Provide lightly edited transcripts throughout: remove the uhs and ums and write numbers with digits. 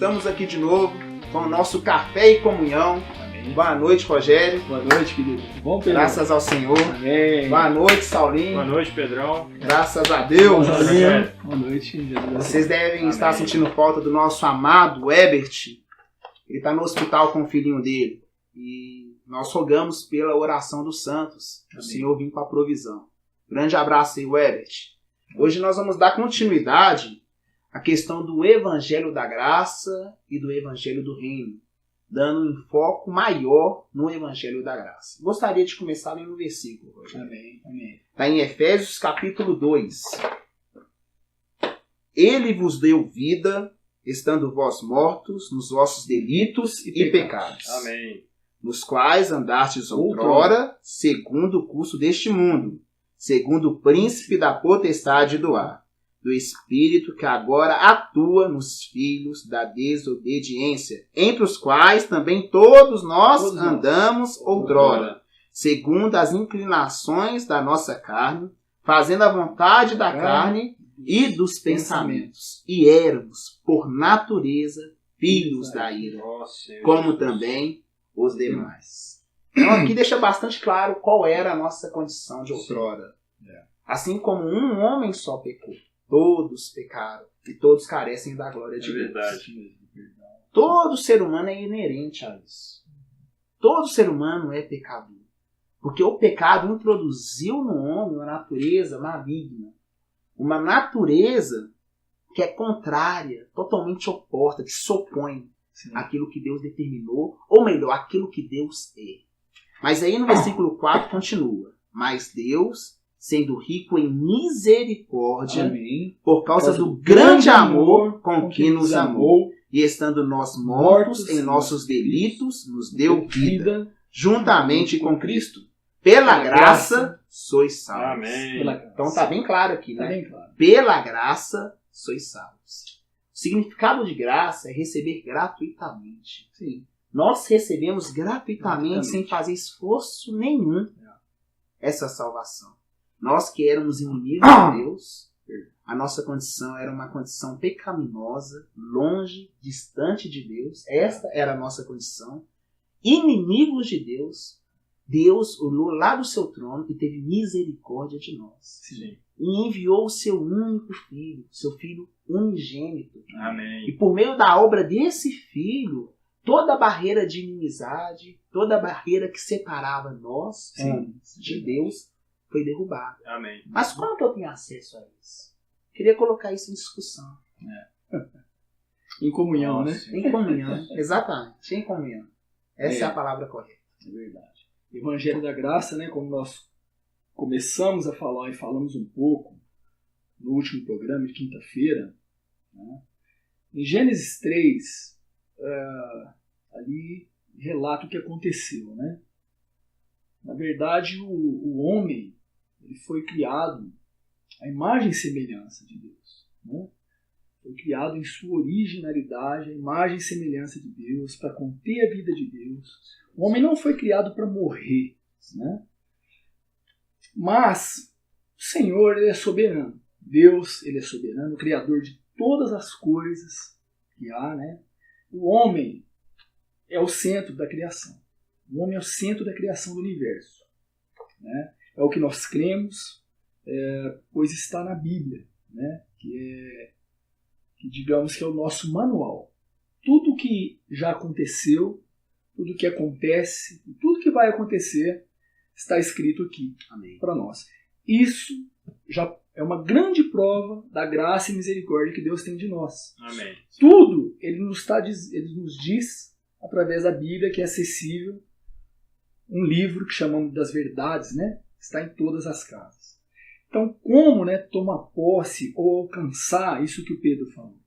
estamos aqui de novo com o nosso Café e Comunhão. Amém. Boa noite, Rogério. Boa noite, querido. Bom, Pedro. Graças ao Senhor. Amém. Boa noite, Saulinho. Boa noite, Pedrão. Graças a Deus. Boa noite, Jesus. Vocês devem estar sentindo falta do nosso amado Ebert. Ele está no hospital com o filhinho dele. E nós rogamos pela oração dos santos. O Senhor vir com a provisão. Grande abraço aí, Ebert. Hoje nós vamos dar continuidade à questão do Evangelho da Graça e do Evangelho do Reino, dando um foco maior no Evangelho da Graça. Gostaria de começar lendo um versículo. Amém. Amém. Está em Efésios capítulo 2. Ele vos deu vida, estando vós mortos nos vossos delitos e pecados. Amém. Nos quais andastes outrora, segundo o curso deste mundo, segundo o príncipe da potestade do ar, do Espírito que agora atua nos filhos da desobediência, entre os quais também todos nós andamos outrora, segundo as inclinações da nossa carne, fazendo a vontade da carne e dos pensamentos. E éramos, por natureza, filhos da ira, como também os demais. Então aqui deixa bastante claro qual era a nossa condição de outrora. Assim como um homem só pecou, todos pecaram e todos carecem da glória de Deus. Verdade. Todo ser humano é inerente a isso. Todo ser humano é pecador. Porque o pecado introduziu no homem uma natureza maligna. Uma natureza que é contrária, totalmente oposta, que se opõe àquilo que Deus determinou, ou melhor, àquilo que Deus é. Mas aí no versículo 4 continua. Mas Deus, sendo rico em misericórdia, Amém, por causa do grande amor com que nos amou, e estando nós mortos em nossos delitos, nos deu vida, juntamente com Cristo. Pela graça sois salvos. Amém. Então está bem claro aqui, né? Tá bem claro. Pela graça sois salvos. O significado de graça é receber gratuitamente. Sim. Nós recebemos gratuitamente, sem fazer esforço nenhum, essa salvação. Nós que éramos inimigos de Deus, a nossa condição era uma condição pecaminosa, longe, distante de Deus. Esta era a nossa condição. Inimigos de Deus, Deus olhou lá do seu trono e teve misericórdia de nós. Sim. E enviou o seu único filho, seu filho unigênito. Amém. E por meio da obra desse filho, toda a barreira de inimizade, toda a barreira que separava nós de Deus foi derrubada. Amém. Mas como que eu tenho acesso a isso? Queria colocar isso em discussão. Em comunhão, né? Em comunhão. Exatamente, em comunhão. Essa é a palavra correta. É verdade. Evangelho da Graça, né? Como nós começamos a falar e falamos um pouco no último programa de quinta-feira, né? Em Gênesis 3, ali relata o que aconteceu, né? Na verdade, o homem ele foi criado à imagem e semelhança de Deus, né? Foi criado em sua originalidade, à imagem e semelhança de Deus, para conter a vida de Deus. O homem não foi criado para morrer, né? Mas o Senhor ele é soberano. Deus ele é soberano, criador de todas as coisas que há, né? O homem é o centro da criação. O homem é o centro da criação do universo, né? É o que nós cremos, pois está na Bíblia, né? Que digamos que é o nosso manual. Tudo que já aconteceu, tudo que acontece, tudo que vai acontecer está escrito aqui para nós. Isso já é uma grande prova da graça e misericórdia que Deus tem de nós. Amém. Tudo ele nos diz através da Bíblia, que é acessível, um livro que chamamos das verdades, né? Está em todas as casas. Então, como, né, tomar posse ou alcançar isso que o Pedro falou,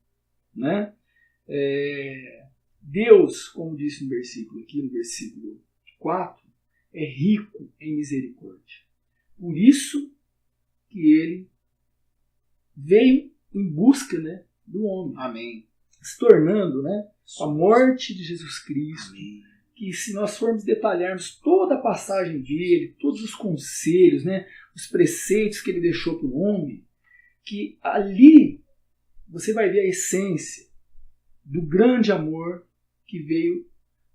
né? Deus, como disse no versículo 4, é rico em misericórdia. Por isso que ele veio em busca, né, do homem. Amém. Se tornando, né, a morte de Jesus Cristo. Amém. Que se nós formos detalharmos toda a passagem dele, todos os conselhos, né, os preceitos que ele deixou para o homem, que ali você vai ver a essência do grande amor que veio,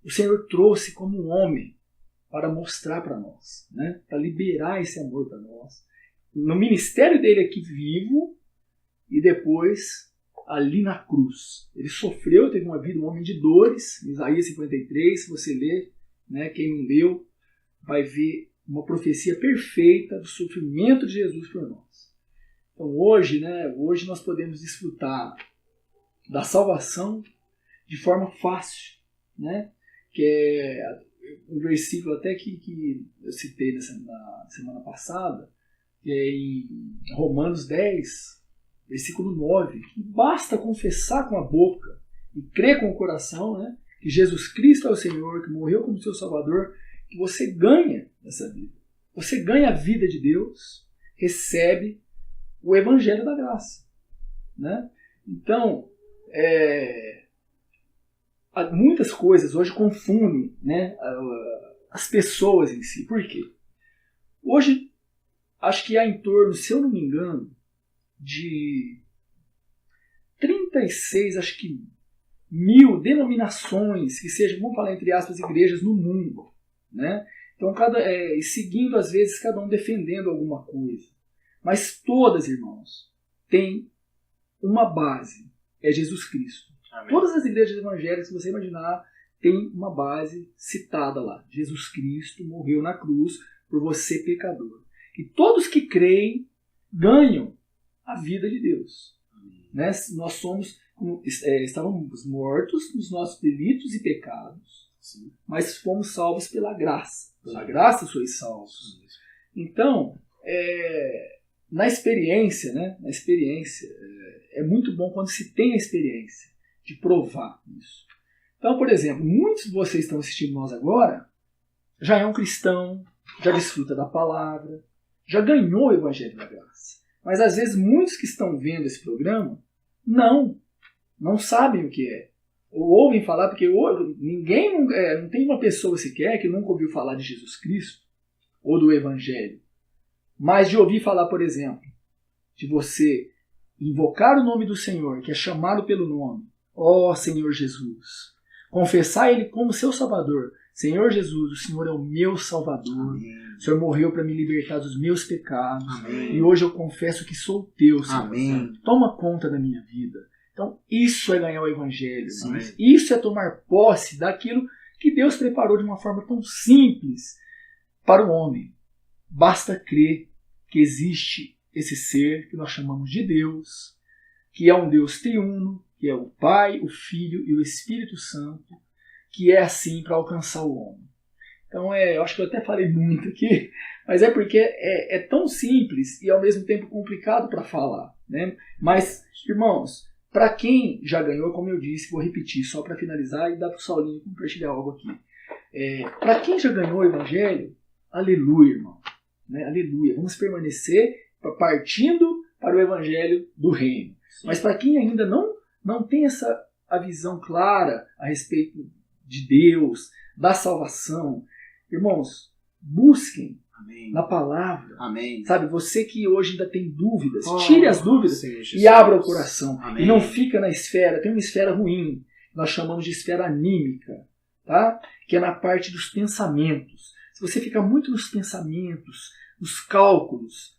o Senhor trouxe como um homem para mostrar para nós, né? Para liberar esse amor para nós. No ministério dele aqui vivo e depois ali na cruz. Ele sofreu, teve uma vida, um homem de dores, Isaías 53, se você ler, né? Quem não leu vai ver uma profecia perfeita do sofrimento de Jesus por nós. Então hoje, né? Hoje nós podemos desfrutar da salvação de forma fácil, né? Que é um versículo até que eu citei na semana passada, que é em Romanos 10, versículo 9, que basta confessar com a boca e crer com o coração, né, que Jesus Cristo é o Senhor, que morreu como seu Salvador, que você ganha essa vida. Você ganha a vida de Deus, recebe o Evangelho da Graça. Né? Então, muitas coisas hoje confundem, né, as pessoas em si. Por quê? Hoje, acho que há em torno, se eu não me engano, de 36, acho que 1000 denominações, que sejam, vamos falar entre aspas, igrejas no mundo. Né? Então, seguindo às vezes, cada um defendendo alguma coisa. Mas todas, irmãos, têm uma base, é Jesus Cristo. Amém. Todas as igrejas evangélicas que você imaginar tem uma base citada lá. Jesus Cristo morreu na cruz por você, pecador. E todos que creem ganham a vida de Deus. Né? Nós estávamos mortos nos nossos delitos e pecados, sim, mas fomos salvos pela graça. Pela graça sois salvos. Então, na experiência, né? É muito bom quando se tem a experiência de provar isso. Então, por exemplo, muitos de vocês que estão assistindo nós agora já é um cristão, já desfruta da palavra, já ganhou o Evangelho da Graça. Mas às vezes muitos que estão vendo esse programa não sabem o que é. Ou ouvem falar, porque ninguém, não tem uma pessoa sequer que nunca ouviu falar de Jesus Cristo ou do Evangelho. Mas de ouvir falar, por exemplo, de você invocar o nome do Senhor, que é chamado pelo nome, ó Senhor Jesus, confessar Ele como seu Salvador. Senhor Jesus, o Senhor é o meu Salvador. Amém. O Senhor morreu para me libertar dos meus pecados. Amém. E hoje eu confesso que sou teu, Senhor. Amém. Toma conta da minha vida. Então, isso é ganhar o Evangelho. Isso é tomar posse daquilo que Deus preparou de uma forma tão simples para o homem. Basta crer que existe esse ser que nós chamamos de Deus, que é um Deus triuno, que é o Pai, o Filho e o Espírito Santo, que é assim para alcançar o homem. Então, eu acho que eu até falei muito aqui, mas é porque é tão simples e ao mesmo tempo complicado para falar. Né? Mas, irmãos, para quem já ganhou, como eu disse, vou repetir só para finalizar e dar para o Saulinho compartilhar algo aqui. Para quem já ganhou o Evangelho, aleluia, irmão. Né? Aleluia. Vamos permanecer partindo para o Evangelho do Reino. Sim. Mas para quem ainda não tem a visão clara a respeito de Deus, da salvação, irmãos, busquem Amém. Na palavra. Amém. Sabe, você que hoje ainda tem dúvidas, tire as dúvidas e abra o coração. Amém. E não fica na esfera, tem uma esfera ruim, nós chamamos de esfera anímica, tá? Que é na parte dos pensamentos. Se você fica muito nos pensamentos, nos cálculos,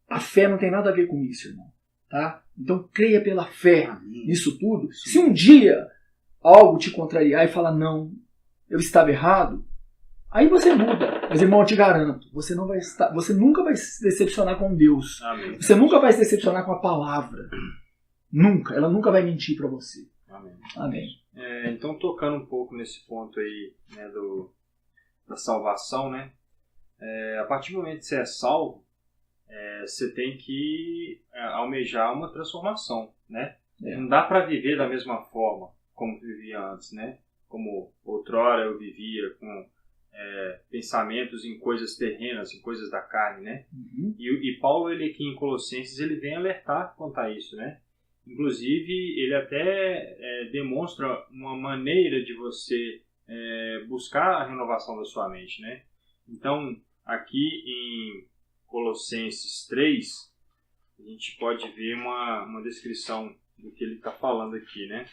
a fé não tem nada a ver com isso, irmão. Tá? Então creia pela fé nisso tudo. Sim. Se um dia algo te contrariar e falar, não, eu estava errado, aí você muda. Mas, irmão, eu te garanto, você nunca vai se decepcionar com Deus. Amém. Você nunca vai se decepcionar com a palavra. Nunca. Ela nunca vai mentir para você. Amém. Amém. Então, tocando um pouco nesse ponto aí, né, da salvação, né? A partir do momento que você é salvo, você tem que almejar uma transformação, né? Não dá para viver da mesma forma como vivia antes, né? Como outrora eu vivia com pensamentos em coisas terrenas, em coisas da carne, né? Uhum. E Paulo, ele aqui em Colossenses, ele vem alertar quanto a isso, né? Inclusive, ele até demonstra uma maneira de você buscar a renovação da sua mente, né? Então, aqui em Colossenses 3, a gente pode ver uma descrição do que ele está falando aqui, né?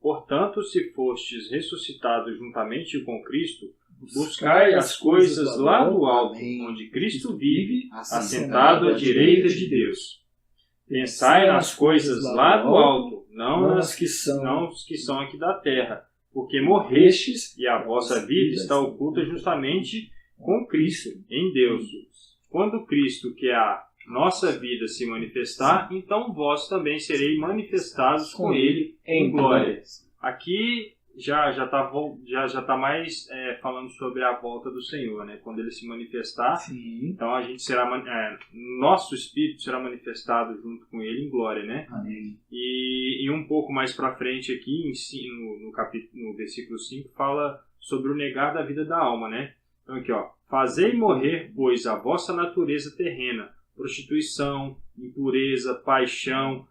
Portanto, se fostes ressuscitados juntamente com Cristo, buscai as coisas lá do alto, onde Cristo vive, assentado à direita de Deus. Pensai nas coisas lá do alto, não nas que são aqui da terra, porque morrestes e a vossa vida está oculta justamente com Cristo, em Deus. Quando Cristo, que é a nossa vida, se manifestar, então vós também sereis manifestados com Ele em glória. Aqui já está mais falando sobre a volta do Senhor, né? Quando Ele se manifestar, Sim. então a gente nosso espírito será manifestado junto com Ele em glória, né? Amém. E um pouco mais para frente aqui, no versículo 5, fala sobre o negar da vida da alma, né? Então aqui, ó, fazei morrer, pois, a vossa natureza terrena, prostituição, impureza, paixão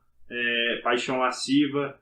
lasciva,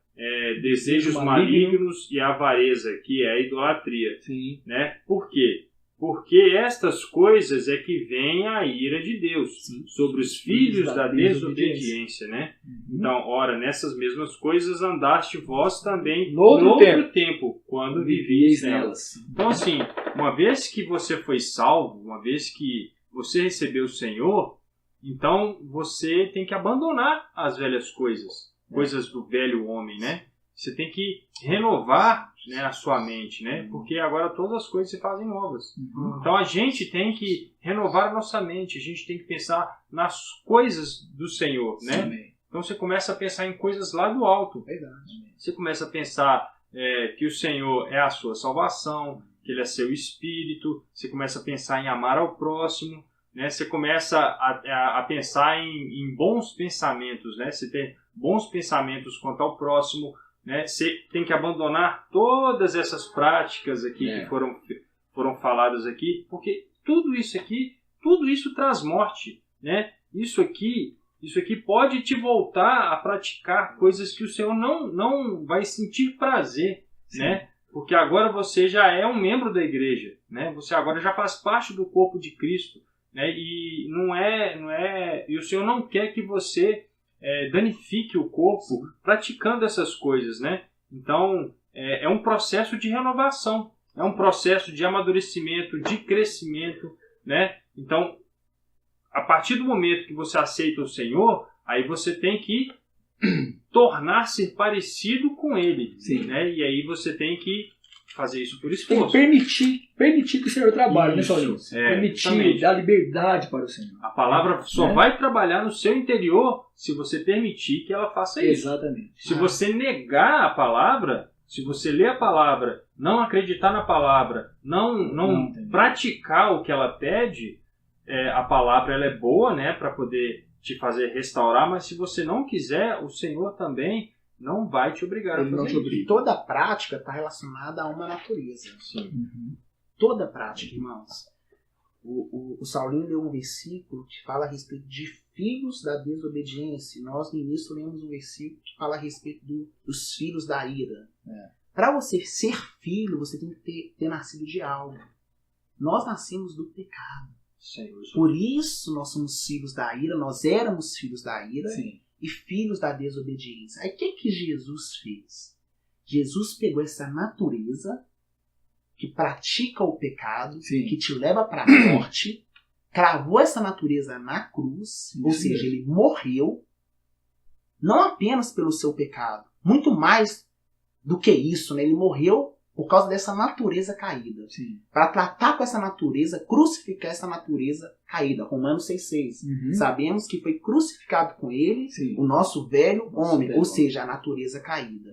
desejos malignos e avareza, que é a idolatria. Sim. Né? Por quê? Porque estas coisas é que vem a ira de Deus. Sim. Sobre os filhos da desobediência. Né? Então, ora, nessas mesmas coisas andaste vós também no outro tempo, quando vivíeis nelas. Então, assim, uma vez que você foi salvo, uma vez que você recebeu o Senhor, então você tem que abandonar as velhas coisas, coisas do velho homem, né? Você tem que renovar, né, a sua mente, né? Porque agora todas as coisas se fazem novas. Então a gente tem que renovar a nossa mente, a gente tem que pensar nas coisas do Senhor, né? Sim. Então você começa a pensar em coisas lá do alto. Verdade. Você começa a pensar que o Senhor é a sua salvação, que Ele é seu Espírito. Você começa a pensar em amar ao próximo, né? Você começa a pensar em bons pensamentos, né? Você tem bons pensamentos quanto ao próximo, né? Você tem que abandonar todas essas práticas aqui que foram faladas aqui, porque tudo isso traz morte, né? Isso aqui pode te voltar a praticar coisas que o Senhor não vai sentir prazer, né? Porque agora você já é um membro da igreja, né? Você agora já faz parte do corpo de Cristo, né? E e o Senhor não quer que você danifique o corpo praticando essas coisas, né? Então é um processo de renovação, é um processo de amadurecimento, de crescimento, né? Então, a partir do momento que você aceita o Senhor, aí você tem que tornar-se parecido com Ele, né? E aí você tem que fazer isso por esforço. Tem que permitir que o Senhor trabalhe, né, Saulinho? Permitir, dar liberdade para o Senhor. A palavra só vai trabalhar no seu interior se você permitir que ela faça isso. Exatamente. Se você negar a palavra, se você ler a palavra, não acreditar na palavra, não praticar o que ela pede, a palavra ela é boa, né, para poder te fazer restaurar, mas se você não quiser, o Senhor também não vai te obrigar a fazer isso. Toda prática está relacionada a uma natureza. Sim. Toda prática, irmãos. O Saulinho leu um versículo que fala a respeito de filhos da desobediência. Nós, no início, lemos um versículo que fala a respeito dos filhos da ira. Para você ser filho, você tem que ter nascido de algo. Nós nascemos do pecado. Sim. Por isso nós somos filhos da ira, nós éramos filhos da ira. Sim. E filhos da desobediência. Aí o que Jesus fez? Jesus pegou essa natureza que pratica o pecado, que te leva para a morte, cravou essa natureza na cruz, ou seja, ele morreu, não apenas pelo seu pecado, muito mais do que isso, né? Ele morreu por causa dessa natureza caída. Para tratar com essa natureza, crucificar essa natureza caída. Romanos 6,6. Sabemos que foi crucificado com ele o nosso velho homem, ou seja, a natureza caída.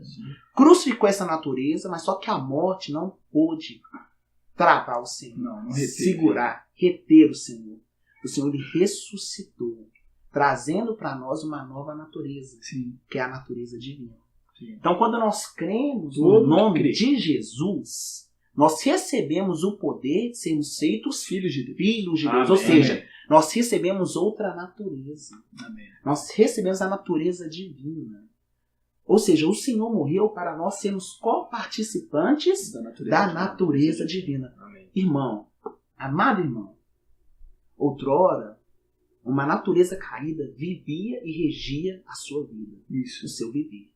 Crucificou essa natureza, mas só que a morte não pôde travar o Senhor, não segurar, reter o Senhor. O Senhor ele ressuscitou, trazendo para nós uma nova natureza, que é a natureza divina. Então, quando nós cremos no nome de Jesus, nós recebemos o poder de sermos feitos filhos de Deus. Amém. Ou seja, nós recebemos outra natureza. Amém. Nós recebemos a natureza divina. Ou seja, o Senhor morreu para nós sermos coparticipantes da natureza divina. Amém. Irmão, amado irmão, outrora, uma natureza caída vivia e regia a sua vida. Isso. O seu viver.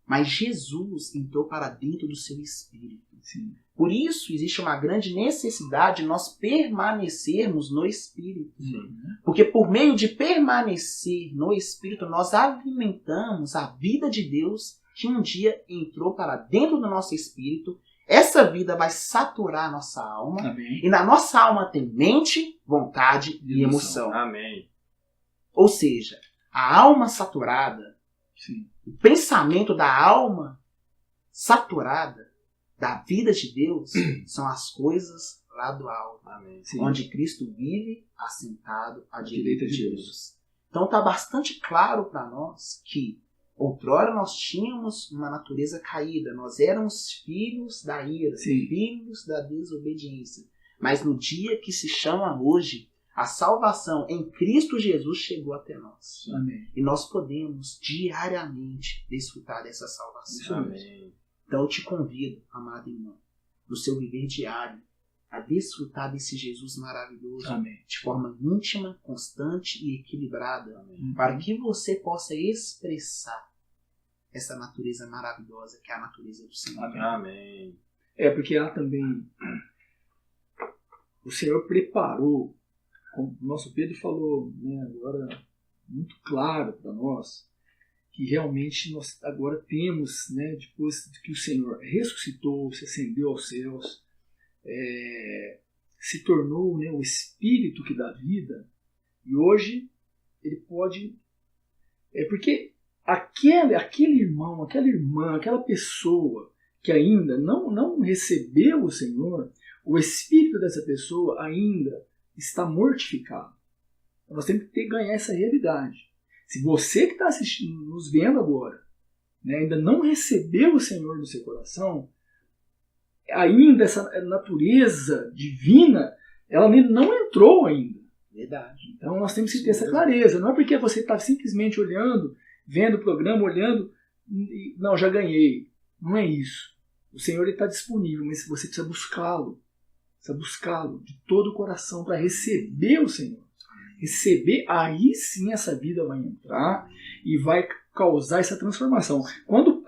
mas Jesus entrou para dentro do seu espírito. Sim. Por isso, existe uma grande necessidade de nós permanecermos no Espírito. Sim. Porque por meio de permanecer no Espírito, nós alimentamos a vida de Deus que um dia entrou para dentro do nosso Espírito. Essa vida vai saturar a nossa alma. Amém. E na nossa alma tem mente, vontade e emoção. Amém. Ou seja, a alma saturada, Sim. o pensamento da alma saturada da vida de Deus são as coisas lá do alto, Amém. Sim. onde Cristo vive assentado à direita de Deus. Então está bastante claro para nós que outrora nós tínhamos uma natureza caída, nós éramos filhos da ira, Sim. filhos da desobediência. Mas no dia que se chama hoje, a salvação em Cristo Jesus chegou até nós. Amém. E nós podemos diariamente desfrutar dessa Isso salvação. Amém. Então eu te convido, amado irmão, no seu viver diário, a desfrutar desse Jesus maravilhoso Amém. de forma íntima, constante e equilibrada, Amém. para que você possa expressar essa natureza maravilhosa que é a natureza do Senhor. Amém. Amém. Porque há também... O Senhor preparou, como o nosso Pedro falou, né, agora muito claro para nós, que realmente nós agora temos, né, depois que o Senhor ressuscitou, se ascendeu aos céus, se tornou, né, o Espírito que dá vida, e hoje ele pode... porque aquele irmão, aquela irmã, aquela pessoa que ainda não recebeu o Senhor, o Espírito dessa pessoa ainda está mortificado. Nós temos que ganhar essa realidade. Se você que está assistindo, nos vendo agora, né, ainda não recebeu o Senhor no seu coração, ainda essa natureza divina, ela não entrou ainda. Verdade. Então nós temos que ter essa clareza. Não é porque você está simplesmente olhando, vendo o programa, olhando, e, não, já ganhei. Não é isso. O Senhor está disponível, mas você precisa buscá-lo. Precisa buscá-lo de todo o coração para receber o Senhor. Receber, aí sim essa vida vai entrar e vai causar essa transformação. Quando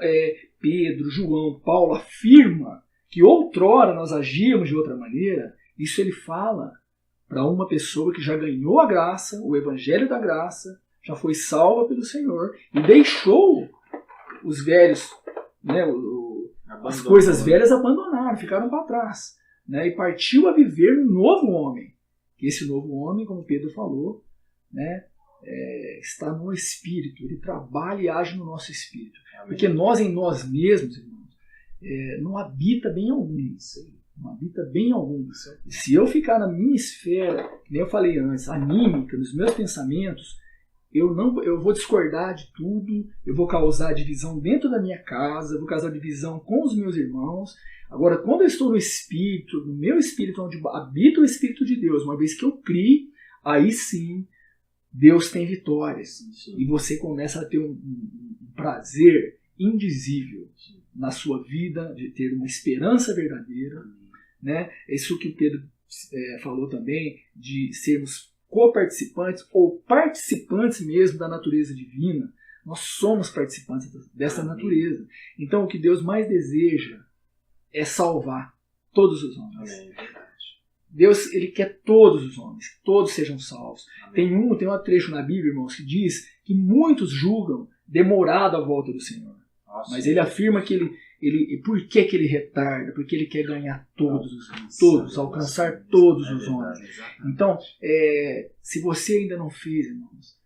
Pedro, João, Paulo afirma que outrora nós agíamos de outra maneira, isso ele fala para uma pessoa que já ganhou a graça, o evangelho da graça, já foi salva pelo Senhor e deixou os velhos, né, as coisas velhas abandonaram, ficaram para trás, né, e partiu a viver um novo homem. Esse novo homem, como Pedro falou, né, está no Espírito. Ele trabalha e age no nosso Espírito. Amém. Porque nós, em nós mesmos, irmãos, não habita bem algum. Não habita bem algum. Se eu ficar na minha esfera, que nem eu falei antes, anímica, nos meus pensamentos, eu vou discordar de tudo, eu vou causar divisão dentro da minha casa, eu vou causar divisão com os meus irmãos. Agora, quando eu estou no Espírito, no meu Espírito, onde habita o Espírito de Deus, uma vez que eu crie, aí sim, Deus tem vitórias. Sim. E você começa a ter um prazer indizível na sua vida, de ter uma esperança verdadeira. Né? Isso que o Pedro falou também, de sermos coparticipantes ou participantes mesmo da natureza divina. Nós somos participantes dessa natureza. Então, o que Deus mais deseja é salvar todos os homens. Amém. Deus, ele quer todos os homens, que todos sejam salvos. Tem um trecho na Bíblia, irmãos, que diz que muitos julgam demorada a volta do Senhor. Nossa, mas ele afirma que por que ele retarda? Porque ele quer ganhar todos os homens, todos, alcançar todos os homens. Então, se você ainda não fez, irmãos,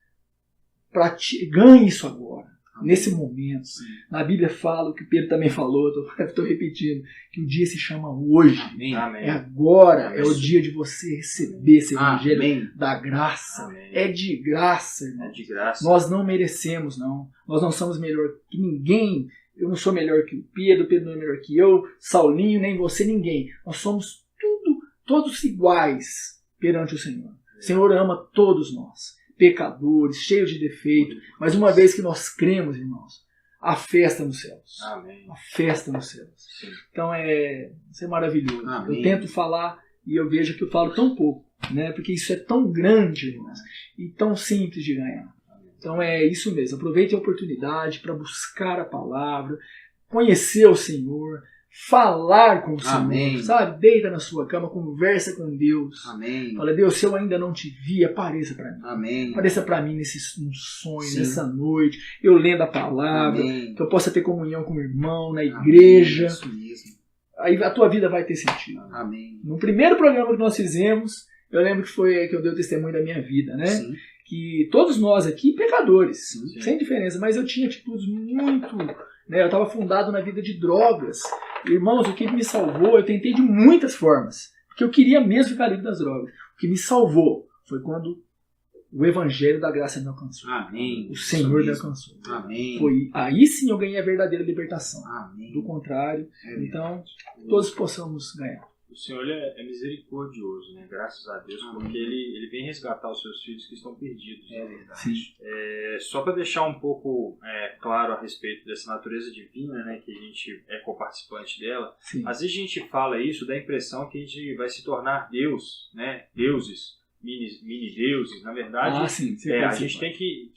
ganhe isso agora. Nesse momento, sim. Na Bíblia fala, o que o Pedro também falou, estou repetindo, que o dia se chama hoje. Amém. É agora, amém. É o dia de você receber esse evangelho, amém, da graça. Amém. É de graça, irmão. É de graça. Nós não merecemos, não. Nós não somos melhor que ninguém. Eu não sou melhor que o Pedro não é melhor que eu, Saulinho, nem você, ninguém. Nós somos todos iguais perante o Senhor. O Senhor ama todos nós. Pecadores, cheios de defeito, mas uma vez que nós cremos, irmãos, a festa nos céus. Amém. A festa nos céus. Sim. Então isso é maravilhoso. Amém. Eu tento falar e eu vejo que eu falo tão pouco, né? Porque isso é tão grande, irmãos, e tão simples de ganhar. Então é isso mesmo. Aproveite a oportunidade para buscar a palavra, conhecer o Senhor, falar com o Amém. Senhor, sabe? Deita na sua cama, conversa com Deus. Amém. Fala, Deus, se eu ainda não te vi, apareça para mim. Amém. Apareça para mim num sonho, Sim. nessa noite, eu lendo a palavra, Amém. que eu possa ter comunhão com o irmão, na igreja. Amém. Isso mesmo. Aí a tua vida vai ter sentido. Amém. No primeiro programa que nós fizemos, eu lembro que foi que eu dei o testemunho da minha vida, né? Sim. Que todos nós aqui, pecadores, Sim. sem diferença, mas eu tinha atitudes muito... Né? Eu estava fundado na vida de drogas. Irmãos, o que me salvou, eu tentei de muitas formas, porque eu queria mesmo ficar livre das drogas. O que me salvou foi quando o Evangelho da Graça me alcançou. Amém. O Senhor me alcançou. Amém. Foi aí sim eu ganhei a verdadeira libertação. Amém. Do contrário, É então, todos possamos ganhar. O Senhor ele é misericordioso, né? Graças a Deus, porque ele vem resgatar os seus filhos que estão perdidos. É verdade. Sim. Só para deixar um pouco claro a respeito dessa natureza divina, né? Que a gente é coparticipante dela. Sim. Às vezes a gente fala isso, dá a impressão que a gente vai se tornar Deus, né? Deuses, mini-deuses. Na verdade, Sim. a gente tem que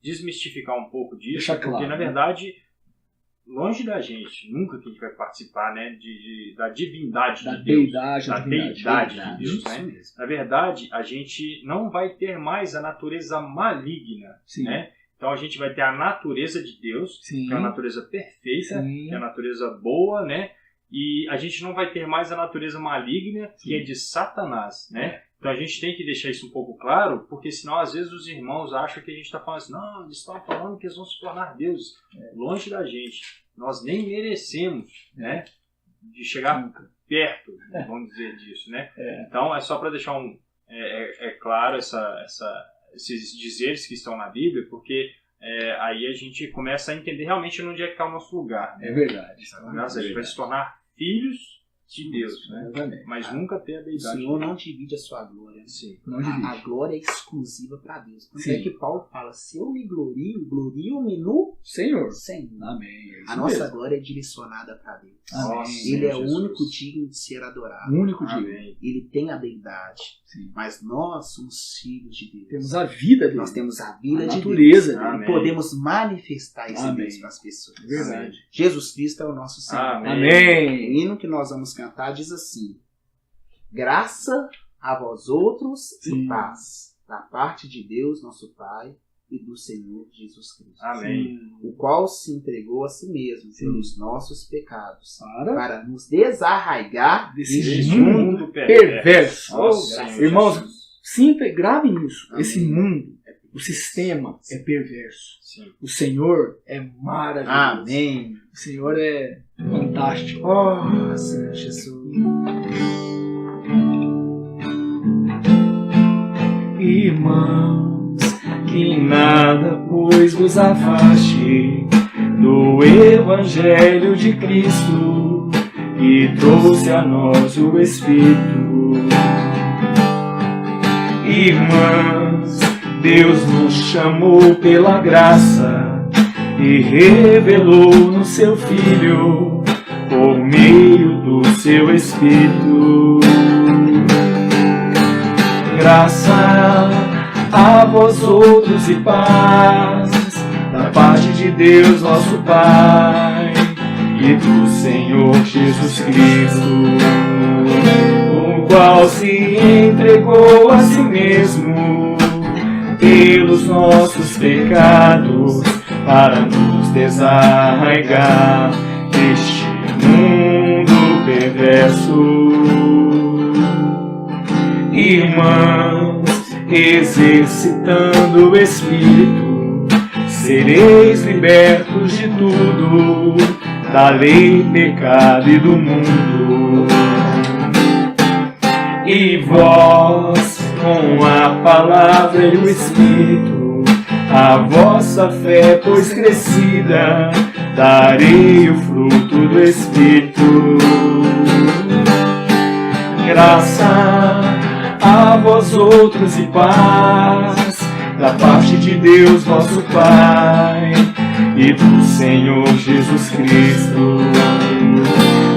desmistificar um pouco disso, Deixar claro, porque na né? verdade, longe da gente, nunca que a gente vai participar, né, da divindade Da de Deus, deidade, da deidade de Verdade. Deus, Isso né? mesmo. Na verdade, a gente não vai ter mais a natureza maligna, Sim. né? Então a gente vai ter a natureza de Deus, Sim. que é a natureza perfeita, Sim. que é a natureza boa, né? E a gente não vai ter mais a natureza maligna, que é de Satanás, né? Então a gente tem que deixar isso um pouco claro, porque senão às vezes os irmãos acham que a gente está falando assim, não, eles estão falando que eles vão se tornar deuses. Longe da gente. Nós nem merecemos, né, de chegar perto, vamos dizer disso, né? Então é só para deixar claro esses dizeres que estão na Bíblia, porque aí a gente começa a entender realmente onde é que está o nosso lugar. Né? É verdade. A gente vai se tornar filhos de Deus, né? Exatamente. Mas nunca ter a O deidade. Senhor não divide a sua glória. Sim. Não divide. A glória é exclusiva para Deus. Tanto Sim. é que Paulo fala, se eu me glorio-me no Senhor. Senhor. Amém. É isso A nossa mesmo. glória é direcionada para Deus. Amém. Ele é o Jesus. único digno de ser adorado. O único dia. Amém. Ele tem a deidade. Sim. Mas nós somos filhos de Deus. Temos a vida dele. Nós temos a vida A de natureza Deus. dele. E Amém. podemos manifestar esse Amém. Deus para as pessoas. É verdade. Jesus Cristo é o nosso Senhor. Amém. O Amém. hino que nós vamos cantar diz assim: graça a vós outros Sim. e paz, da parte de Deus, nosso Pai, e do Senhor Jesus Cristo. Amém. O qual se entregou a si mesmo Sim. pelos nossos pecados, Para para nos desarraigar desse deste mundo perverso. Nossa, Senhor Irmãos, Jesus. sinta, gravem isso. Amém. Esse mundo, o sistema é perverso. Sim. O Senhor é maravilhoso. Amém. O Senhor é fantástico. Oh, Senhor Jesus. Irmãos, que nada pois vos afaste do Evangelho de Cristo, que trouxe a nós o Espírito. Irmãos, Deus nos chamou pela graça e revelou no seu Filho por meio do seu Espírito. Graça a vós outros e paz, da parte de Deus nosso Pai e do Senhor Jesus Cristo, o qual se entregou a si mesmo pelos nossos pecados, para nos desarraigar deste mundo perverso. Irmãos, exercitando o Espírito, sereis libertos de tudo, da lei, pecado e do mundo. E vós, com a palavra e o Espírito, a vossa fé, pois crescida, darei o fruto do Espírito. Graça a vós outros e paz, da parte de Deus nosso Pai e do Senhor Jesus Cristo,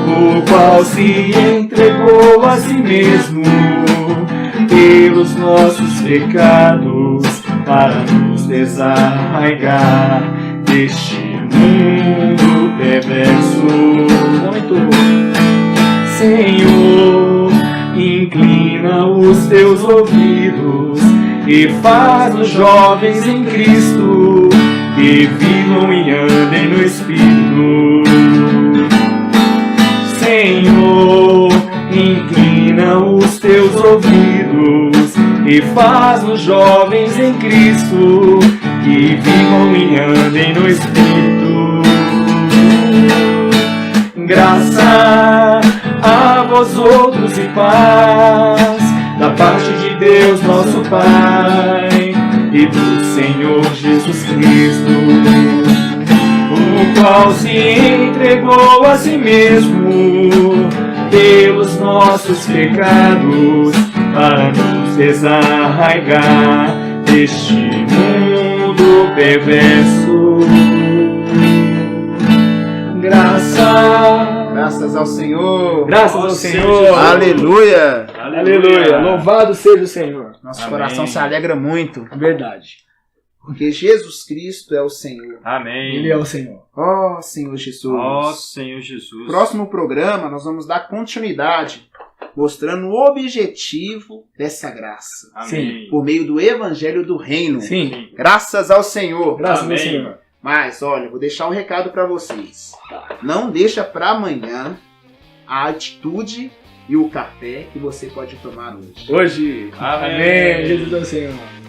o qual se entregou a si mesmo pelos nossos pecados, para nos desarraigar deste mundo perverso. Muito. Senhor, inclina os teus ouvidos e faz os jovens em Cristo que vivam e andem no Espírito. Senhor, inclina os teus ouvidos e faz os jovens em Cristo que vivam e andem no Espírito. Graça a vós outros e paz da parte de Deus nosso Pai e do Senhor Jesus Cristo, o qual se entregou a si mesmo pelos nossos pecados para nos desarraigar deste mundo perverso. Graças ao Senhor. Graças ao Senhor. Aleluia. Aleluia. Louvado seja o Senhor. Nosso Amém. coração se alegra muito, Verdade. porque Jesus Cristo é o Senhor. Amém. Ele é o Senhor. Ó Senhor Jesus. Ó Senhor Jesus. Próximo programa nós vamos dar continuidade, mostrando o objetivo dessa graça, Amém. por meio do Evangelho do Reino. Sim. Graças ao Senhor. Graças Amém. ao Senhor. Mas, olha, vou deixar um recado para vocês. Não deixa para amanhã a atitude e o café que você pode tomar hoje. Hoje. Amém. Amém. Jesus é o Senhor.